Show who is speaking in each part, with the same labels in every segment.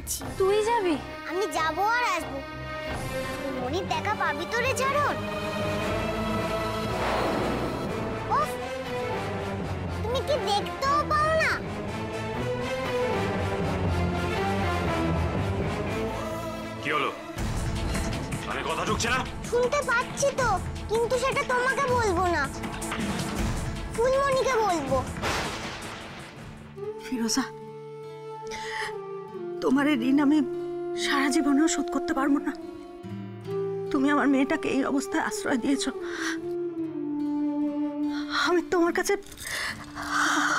Speaker 1: যাচ্ছি।
Speaker 2: তুই যাবি?
Speaker 1: আমি যাবো আর আসবো। মনির দেখা পাবি তো রে ঝাড়ন? উফ, তুমি কি দেখতেও পাও না?
Speaker 3: কি হলো? আমি কথা ঢুকছে না?
Speaker 1: শুনতে পাচ্ছি তো, কিন্তু সেটা তোমাকে বলবো না, ফুলমণিকে বলবো।
Speaker 4: ফিরোজা, তোমার এই ঋণ আমি সারা জীবনেও শোধ করতে পারবো না। তুমি আমার মেয়েটাকে এই অবস্থায় আশ্রয় দিয়েছো, আমি তোমার কাছে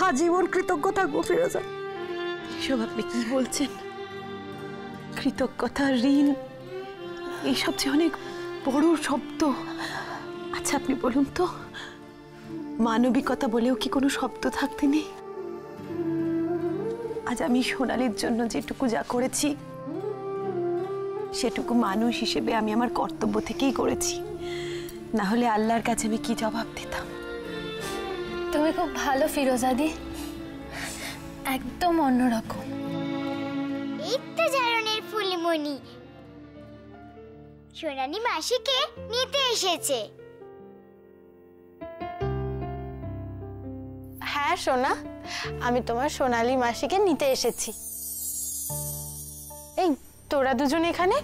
Speaker 4: আজীবন কৃতজ্ঞ থাকবো। ফিরোজা,
Speaker 2: এসব আপনি কি বলছেন? কৃতজ্ঞতা, ঋণ, এইসব যে অনেক বড় শব্দ। আচ্ছা আপনি বলুন তো, মানবিকতা বলেও কি কোনো শব্দ থাকতে নেই? আজ আমি সোনালীর জন্য যেটুকু যা করেছি সেটুকু মানুষ হিসেবে আমি আমার কর্তব্য থেকেই করেছি, না হলে আল্লাহর কাছে আমি কি জবাব দিতাম?
Speaker 5: তুমি খুব ভালো ফিরোজাদি, একদম অন্যরকম।
Speaker 1: এই তো ঝাড়নের ফুলমণি সোনালী মাসিকে নিতে এসেছে।
Speaker 5: হ্যাঁ সোনা, আমি তোমার সোনালী মাসিকে নিতে এসেছি। এই তোরা দুজন এখানে?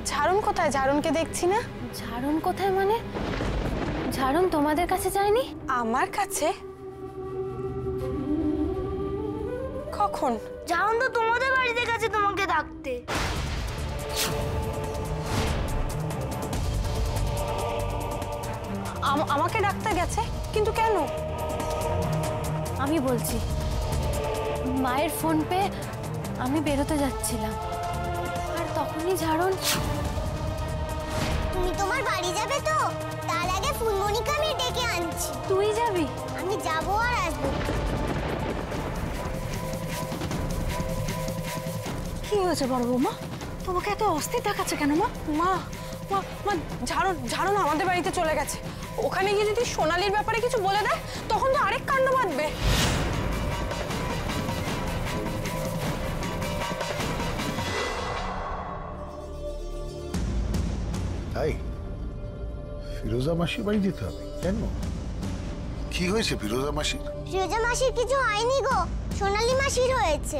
Speaker 5: ঝাড়ন কোথায়? ঝাড়নকে দেখছি না।
Speaker 2: ঝাড়ন কোথায় মানে? ঝাড়ন তোমাদের কাছে যায়নি?
Speaker 5: আমার কাছে? কখন?
Speaker 1: ঝাড়ন তো তোমাদের বাড়িতে গেছে তোমাকে ডাকতে।
Speaker 5: আমাকে ডাকতে গেছে? কিন্তু কেন?
Speaker 2: আমি বলছি, মায়ের ফোন পেয়ে আমি বেরোতে যাচ্ছিলাম, আর তখনই ঝাড়ন।
Speaker 1: তুমি তোমার বাড়ি যাবে তো? তার আগে ফুলমণিকে আমি ডেকে আনছি।
Speaker 2: তুই যাবি?
Speaker 1: আমি যাবো আর আসবো।
Speaker 4: কি হয়েছে বড় বৌমা? তোমাকে এত অস্থির দেখাচ্ছে কেন মা?
Speaker 5: মা মা মা ঝাড়ন ঝাড়ন আমাদের বাড়িতে চলে গেছে। ওখানে গিয়ে যদি সোনালীর ব্যাপারে কিছু বলে দেয় তখন তো আরেক কাণ্ড বাঁধবে।
Speaker 6: তাই ফিরোজা মাসির বাড়ি যেতে হবে কেন? কি হয়েছে ফিরোজা মাসির?
Speaker 1: ফিরোজা মাসির কিছু হয়নি গো, সোনালী মাসির হয়েছে।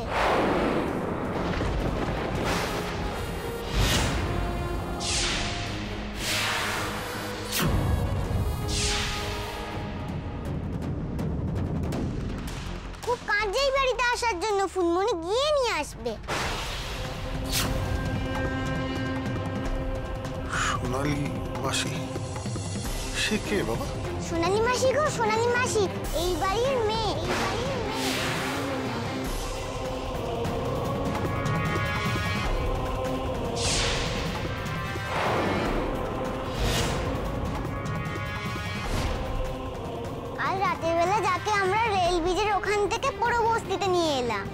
Speaker 1: খুব কাজে এই বাড়িতে আসার জন্য, ফুলমণি গিয়ে নিয়ে আসবে।
Speaker 6: সোনালী মাসি? সে কে বাবা?
Speaker 1: সোনালী মাসি গো, সোনালী মাসি, এই বাড়ির মেয়ে। কাল রাতের বেলা যাকে আমরা রেল ব্রিজের ওখান থেকে পুরো বস্তিতে নিয়ে এলাম।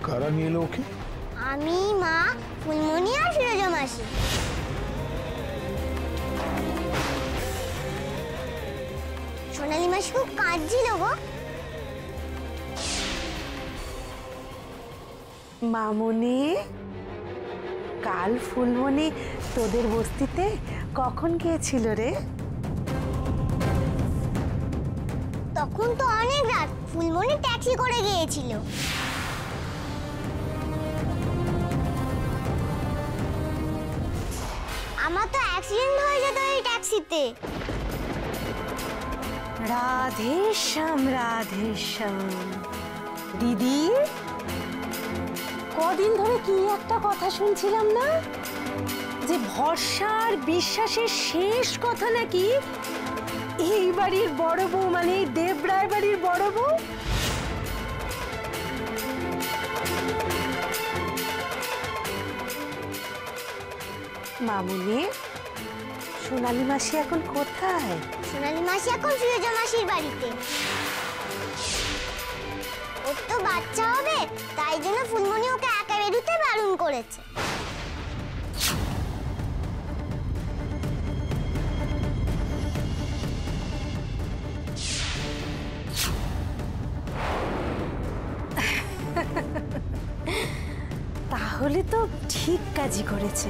Speaker 6: কারা নিয়ে এলো ওকে?
Speaker 1: আমি, মা, ফুলমণি আর ফিরোজা মাসি। সোনালী মাসি খুব কাঁদছিল গো।
Speaker 4: মামুনি, কাল ফুলমণি তোদের বস্তিতে কখন গিয়েছিল রে?
Speaker 1: তখন তো অনেক রাত, ফুলমণি ট্যাক্সি করে গিয়েছিল। আমার তো অ্যাক্সিডেন্ট হয়ে যেত এই ট্যাক্সিতে।
Speaker 4: রাধে শ্যাম, রাধে শ্যাম। দিদি, কদিন ধরে কি একটা কথা শুনছিলাম না, যে ভরসা আর বিশ্বাসের শেষ কথা নাকি এই বাড়ির বড় বউ, মানে দেবরায় বাড়ির বড় বউ। মামুনি, সোনালী মাসি এখন কোথায়?
Speaker 1: সোনালী মাসি এখন ফিরোজা মাসির বাড়িতে। ওর তো বাচ্চা হবে, তাই জন্য ফুলমণি ওকে একা বেরোতে বারণ করেছে।
Speaker 4: তাহলে তো ঠিক কাজই করেছে।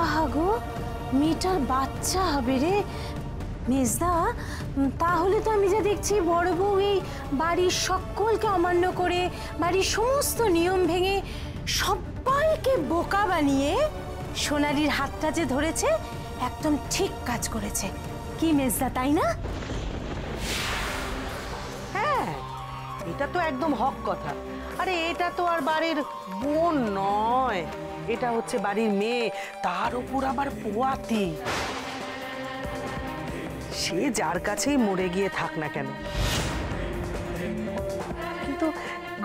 Speaker 4: আহা গো, মেয়েটার বাচ্চা হবে রে। মেজদা, তাহলে তো আমি যা দেখছি বড় বউ এই বাড়ির সকলকে অমান্য করে, বাড়ির সমস্ত নিয়ম ভেঙে সবাইকে বোকা বানিয়ে সোনালির হাতটা যে ধরেছে, একদম ঠিক কাজ করেছে। কি মেজদা, তাই না?
Speaker 7: হ্যাঁ, এটা তো একদম হক কথা। আরে এটা তো আর বাড়ির বোন নয়, এটা হচ্ছে বাড়ির মেয়ে, তার উপর আবার পোয়াতি। সে যার কাছেই মরে গিয়ে থাক না কেন, কিন্তু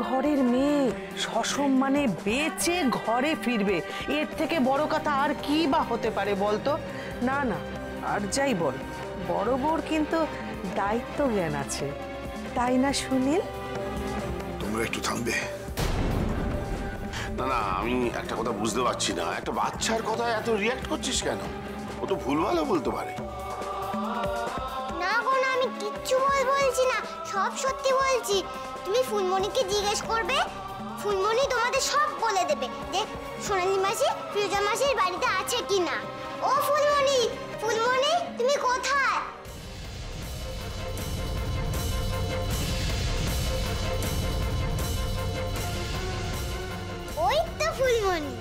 Speaker 7: ঘরের মেয়ে সসম্মানে বেঁচে ঘরে ফিরবে, এর থেকে বড় কথা আর কি বা হতে পারে বলতো? না না, আর যাই বল, বড় বউর কিন্তু দায়িত্ব জ্ঞান আছে, তাই না সুনীল?
Speaker 6: তোমরা একটু থামবে?
Speaker 8: না না, আমি একটা কথা বুঝতে পারছি না, একটা বাচ্চার কথা এত রিয়াক্ট করছিস কেন? ও তো ভুলভালও বলতে পারে।
Speaker 1: না গো না, আমি কিচ্ছু বলছি না, সব সত্যি বলছি। তুমি ফুলমণিকে জিজ্ঞেস করবে, ফুলমণি তোমাদের সব বলে দেবে যে সোনালি মাসি ফিরোজা মাসির বাড়িতে আছে কিনা। ও ফুলমণি, ফুলমণি তুমি কোথায়? ওই তো ফুলমণি।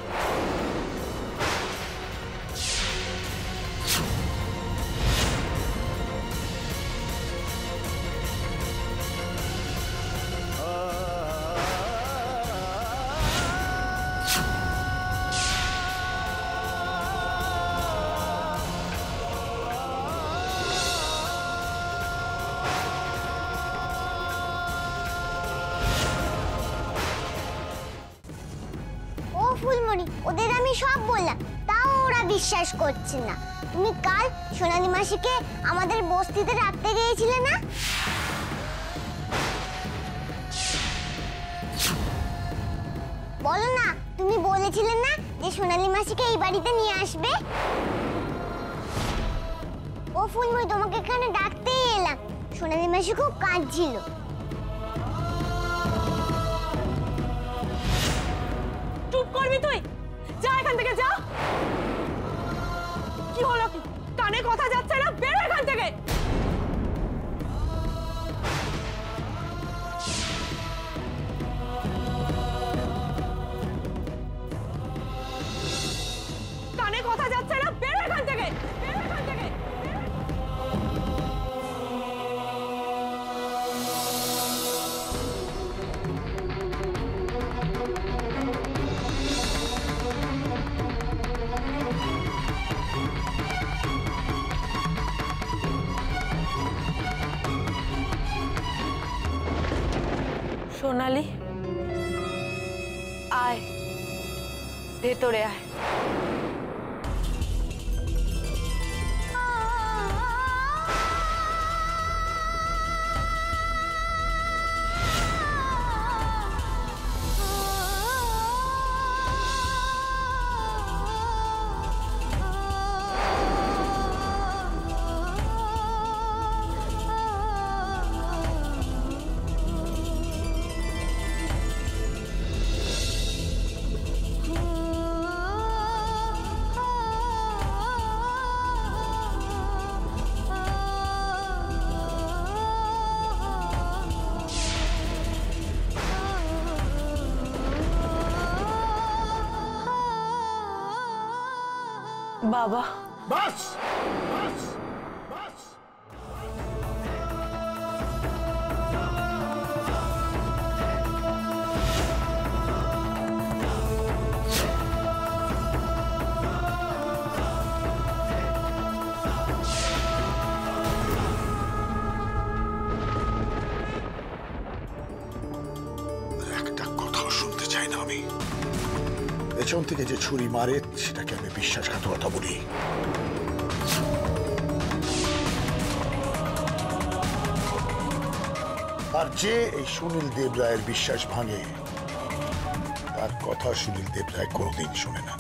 Speaker 1: ফুলমণি, ওদের আমি সব বললাম, তাও ওরা বিশ্বাস করছে না। তুমি কাল সোনালি মাসিকে আমাদের বস্তিতে রাখতে গিয়েছিলে না? বলো না, তুমি বলেছিলে না যে সোনালি মাসিকে এই বাড়িতে নিয়ে আসবে? ও ফুলমণি, তোমাকে এখানে ডাকতেই এলাম। সোনালি মাসি খুব কাঁদছিল।
Speaker 5: চুপ করবি তুই? যা এখান থেকে, যা। কি হলো কি? কানে কথা যাচ্ছে না? বেরো এখান থেকে। কানে কথা যাচ্ছে না? বেরো এখান থেকে, বেরো এখান থেকে। সোনালি, আয় ভেতরে আয়। বাবা,
Speaker 6: বাস বাস বাস। একটা কথাও শুনতে চাই না আমি। পেছন থেকে যে ছুরি মারে সেটাকে আমি বিশ্বাসঘাতকতা বলি। আর যে এই সুনীল দেবরায়ের বিশ্বাস ভাঙে, তার কথা সুনীল দেবরায় কোনোদিন শোনে না।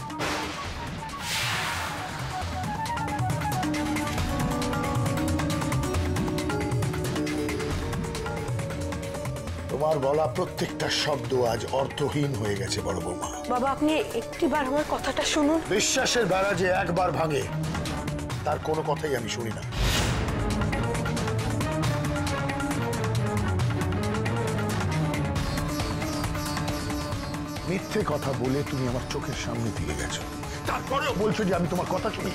Speaker 6: তোমার বলা প্রত্যেকটা শব্দ আজ অর্থহীন হয়ে গেছে বড় বৌমা।
Speaker 5: বাবা আপনি একটিবার আমার কথাটা শুনুন।
Speaker 6: বিশ্বাসের বেড়া যে একবার ভাঙে তার কোনো কথাই আমি শুনি না। মিথ্যে কথা বলে তুমি আমার চোখের সামনে দিয়ে গেছো, তারপরেও বলছো যে আমি তোমার কথা শুনি।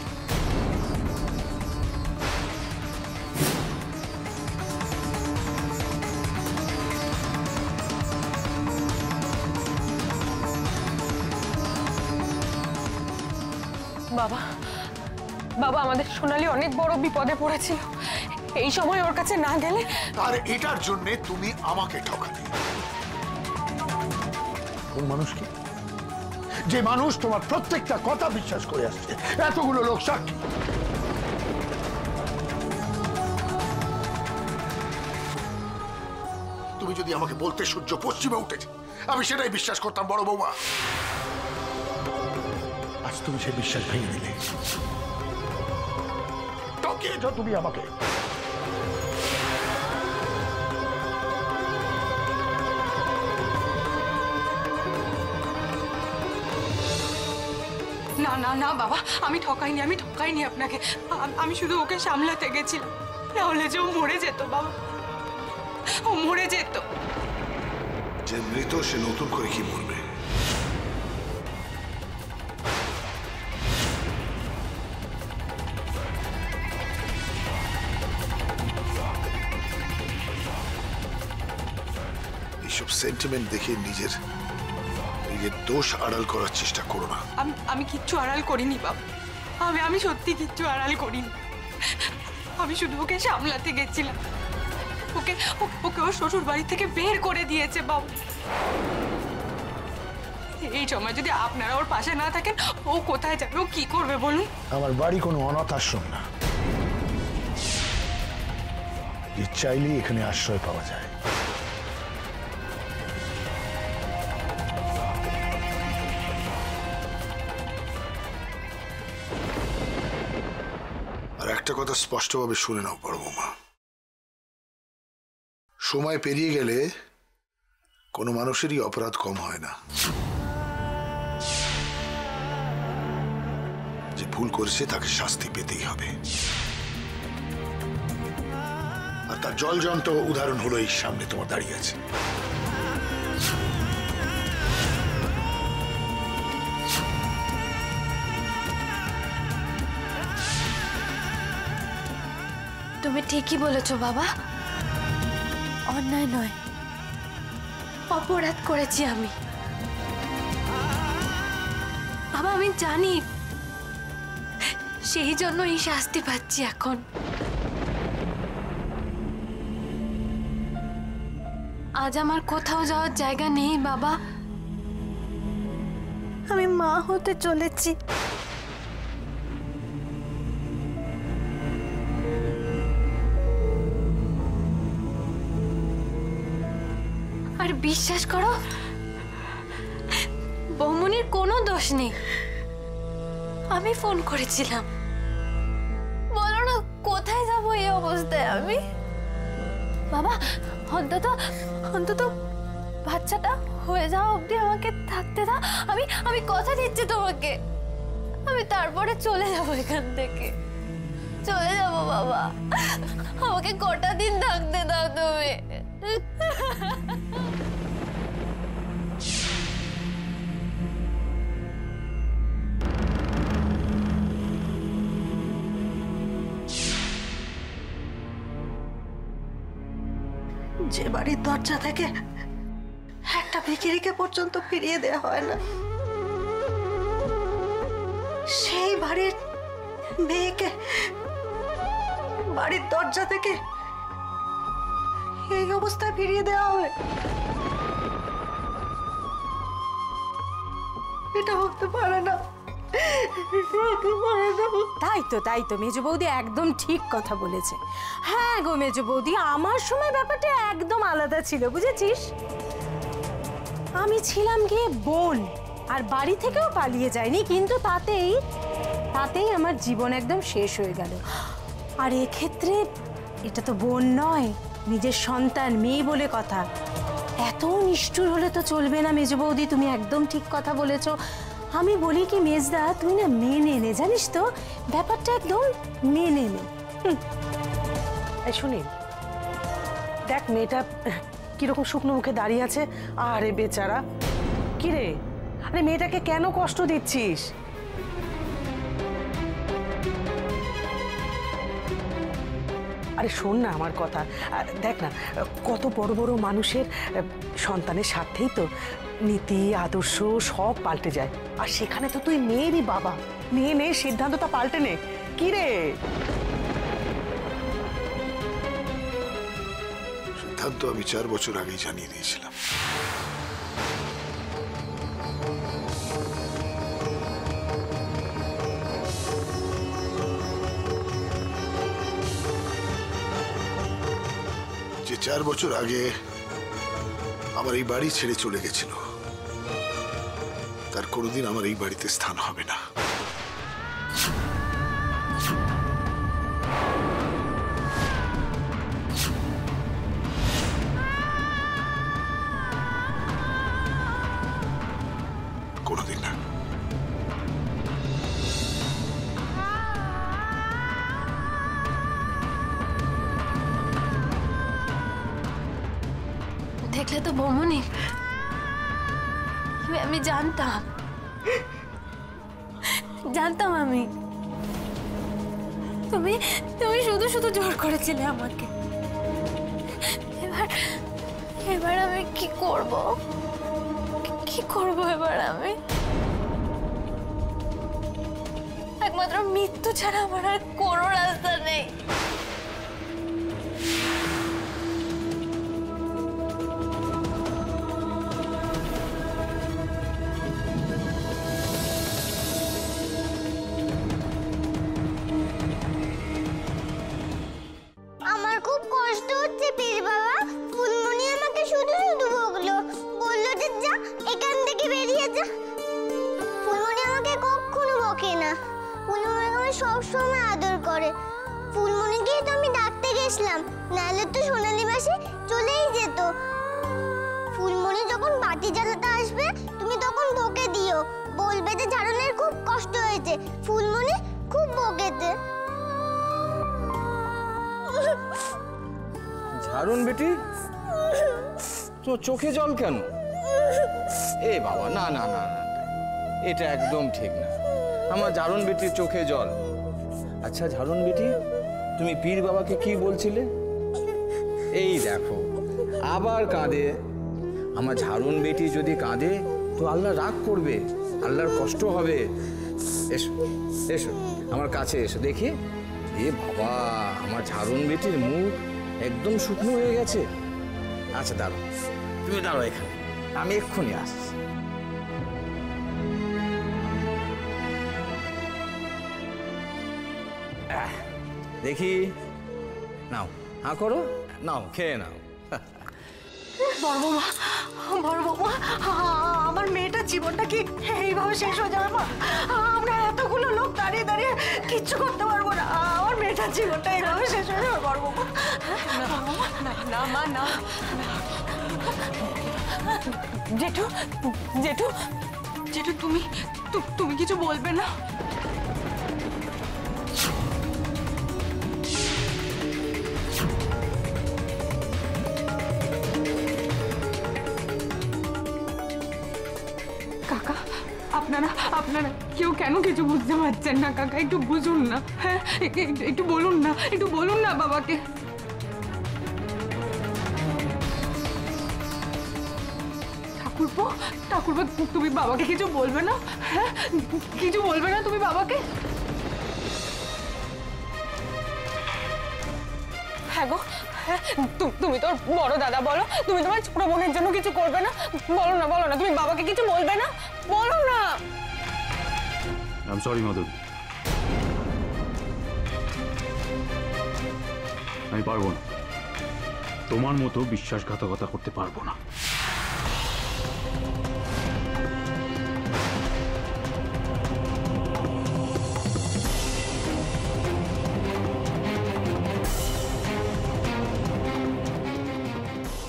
Speaker 5: বাবা বাবা আমাদের সোনালি অনেক বড় বিপদে পড়েছিল, এই সময় ওর কাছে না গেলে।
Speaker 6: আর এটার জন্য তুমি আমাকে ঠকালে। কোন মানুষ কি? যে মানুষ তোমার প্রত্যেকটা কথা বিশ্বাস করে আসছে, এতগুলো লোক সাক্ষী। তুমি যদি আমাকে বলতে সূর্য পশ্চিমে উঠেছে, আমি সেটাই বিশ্বাস করতাম বড় বৌমা। আজ তুমি সেই বিশ্বাস ভেঙে দিলে, ঠকিয়েছ তুমি আমাকে।
Speaker 5: না না না বাবা, আমি ঠকাইনি আপনাকে। আমি শুধু ওকে সামলাতে গেছিলাম, নাহলে যে ও মরে যেত বাবা, ও মরে যেত।
Speaker 6: যে মৃত সে নতুন করে কি বলবে? এইসব সেন্টিমেন্ট দেখে নিজের দোষ আড়াল করার চেষ্টা করো না।
Speaker 5: আমি কিচ্ছু আড়াল করিনি বাবা, আমি সত্যি কিচ্ছু আড়াল করিনি। আমি শুধু ওকে সামলাতে গেছিলাম। ওকে ওর শ্বশুর বাড়ি থেকে বের করে দিয়েছে বাবা। এই সময় যদি আপনারা ওর পাশে না থাকেন, ও কোথায় যাবে, ও কি করবে বলুন?
Speaker 6: আমার বাড়ি কোনো অনাথ আশ্রম না যে চাইলেই এখানে আশ্রয় পাওয়া যায়। আর একটা কথা স্পষ্টভাবে শুনে নাও বড় বৌমা, সময় পেরিয়ে গেলে কোনো মানুষেরই অপরাধ কম হয় না। যে ভুল করেছে তাকে শাস্তি পেতেই হবে। আর তার জলজন্ত উদাহরণ হলো এই সামনে তোমার দাঁড়িয়ে আছে।
Speaker 9: তুমি ঠিকই বলেছো বাবা, অন্যায় নয়, অপরাধ করেছি আমি। বাবা আমি জানি, সেই জন্য এই শাস্তি পাচ্ছি এখন। আজ আমার কোথাও যাওয়ার জায়গা নেই বাবা, আমি মা হতে চলেছি। আর বিশ্বাস করো, বৌমনির কোনো দোষ নেই। আমি ফোন করেছিলাম, বলো না কোথায় যাবো এই অবস্থায় আমি। বাবা অন্তত বাচ্চাটা হয়ে যাওয়া অবধি আমাকে থাকতে দাও। আমি কথা দিচ্ছি তোমাকে, আমি তারপরে চলে যাবো এখান থেকে, চলে যাবো বাবা। আমাকে কটা দিন থাকতে দাও তুমি।
Speaker 7: যে বাড়ির দরজা থেকে একটা ভিখিরিকে পর্যন্ত ফিরিয়ে দেওয়া হয় না, সেই বাড়ির মেয়েকে বাড়ির দরজা থেকে এই অবস্থায় ফিরিয়ে দেওয়া হয়, এটা হতে পারে না।
Speaker 4: তাই তো মেজো বৌদি একদম ঠিক কথা বলেছে। হ্যাঁ গো মেজো বৌদি, আমার সময় ব্যাপারটা একদম আলাদা ছিল, বুঝেছিস? আমি ছিলাম গিয়ে বোন, আর বাড়ি থেকেও পালিয়ে যায়নি, কিন্তু তাতেই আমার জীবন একদম শেষ হয়ে গেল। আর এক্ষেত্রে এটা তো বোন নয়, নিজের সন্তান, মেয়ে বলে কথা। এত নিষ্ঠুর হলে তো চলবে না মেজ বৌদি, তুমি একদম ঠিক কথা বলেছো। আমি বলি কি মেজদা, তুই না মেনে নে, জানিস তো ব্যাপারটা একদম মেনে নে।
Speaker 7: এই শুনি, দেখ মেয়েটা কিরকম শুকনো মুখে দাঁড়িয়ে আছে। আরে বেচারা, কি রে, আরে মেয়েটাকে কেন কষ্ট দিচ্ছিস? আরে শোন না আমার কথা, দেখ না কত বড় বড় মানুষের সন্তানের স্বার্থেই তো নীতি আদর্শ সব পাল্টে যায়। আর সেখানে তো তুই মেয়েরই বাবা, নে সিদ্ধান্তটা পাল্টে নে। কি রে?
Speaker 6: সিদ্ধান্ত আমি 4 বছর আগেই জানিয়ে দিয়েছিলাম। যে 4 বছর আগে আমার এই বাড়ি ছেড়ে চলে গেছিল, তার কোনোদিন আমার এই বাড়িতে স্থান হবে না। কোনোদিন না।
Speaker 9: দেখলে তো বৌমনি, আমি জানতাম আমি। তুমি শুধু শুধু জোর করেছিলে আমাকে। এবার আমি কি করব এবার? আমি একমাত্র মৃত্যু ছাড়া আমার আর কোনো রাস্তা নেই।
Speaker 1: আমার খুব কষ্ট হচ্ছে পীর বাবা। ফুলমণি আমাকে শুধু শুধু বকলো, বললো যে যা এখান থেকে বেরিয়ে যা। ফুলমণি আমাকে কখনো বকে না, ফুলমণি আমাকে সবসময় আদর করে। ফুলমণিকেই তো আমি ডাকতে গেছিলাম, নাহলে তো সোনালি মাসি চলেই যেত। ফুলমণি যখন বাতি জ্বালাতে আসবে তুমি তখন বকে দিও, বলবে যে ঝাড়নের খুব কষ্ট হয়েছে, ফুলমণি খুব বকেছে।
Speaker 10: ঝাড়ুন বেটি, তোমার চোখে জল কেন? এ বাবা, না না না না, এটা একদম ঠিক না। আমার ঝাড়ুন বেটির চোখে জল। আচ্ছা ঝাড়ুন বেটি, তুমি পীর বাবাকে কি বলছিলে? এই দেখো আবার কাঁদে। আমার ঝাড়ুন বেটি যদি কাঁদে তো আল্লাহ রাগ করবে, আল্লাহর কষ্ট হবে। এসো এসো আমার কাছে এসো দেখি। এ বাবা, আমার ঝাড়ুন বেটির মুখ একদম শুকনো হয়ে গেছে। আচ্ছা দাঁড়াও, তুমি দাঁড়াও এখানে, আমি এক্ষুনি আসছি। দেখি, নাও হা করো, নাও খেয়ে নাও।
Speaker 7: বড় বৌমা, আমার মেয়েটার জীবনটা কি এইভাবে শেষ হয়ে যাবে? মা, আমরা এতগুলো লোক দাঁড়িয়ে দাঁড়িয়ে কিচ্ছু করতে পারবো না। আমার মেয়েটার জীবনটা এইভাবে শেষ হয়ে যাবে বড় বৌমা।
Speaker 5: না মা না। জেঠু জেঠু জেঠু, তুমি কিছু বলবে না? কাকা, আপনারা কেউ কেন কিছু বুঝতে পারছেন না? কাকা একটু বুঝুন না। হ্যাঁ, একটু বলুন না বাবাকে। ঠাকুরপো, তুমি বাবাকে কিছু বলবে না? হ্যাঁ, কিছু বলবে না তুমি বাবাকে? হ্যাঁ গো, হ্যাঁ, তুমি তোর বড় দাদা, বলো তুমি তোমার ছোট বোনের জন্য কিছু করবে না? বলো না, তুমি বাবাকে কিছু বলবে না? বলো না।
Speaker 3: I'm sorry, Madhu. আমি পারবো না, তোমার মতো বিশ্বাসঘাতকতা করতে পারবো না।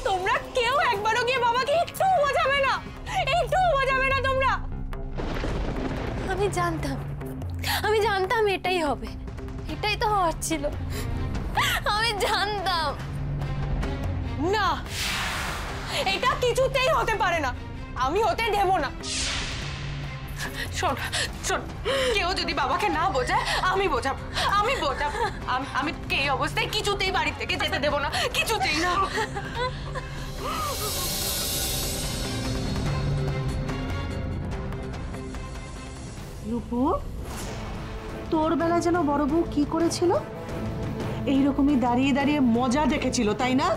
Speaker 5: তোমরা কেউ একবারও গিয়ে
Speaker 9: জানতাম এটাই হবে, এটাই তো হওয়ার ছিল। আমি জানতাম।
Speaker 5: না, এটা কিছুতেই হতে পারে না, আমি হতে দেব না। শোন শোন, কেউ যদি বাবাকে না বোঝায় আমি বোঝাবো। আমি এই অবস্থায় কিছুতেই বাড়ি থেকে যেতে দেব না, কিছুতেই না।
Speaker 7: রূপু, তোর বেলা যেন বড় বউ কি করেছিল? এইরকমই দাঁড়িয়ে দাঁড়িয়ে মজা দেখেছিল, তাই না?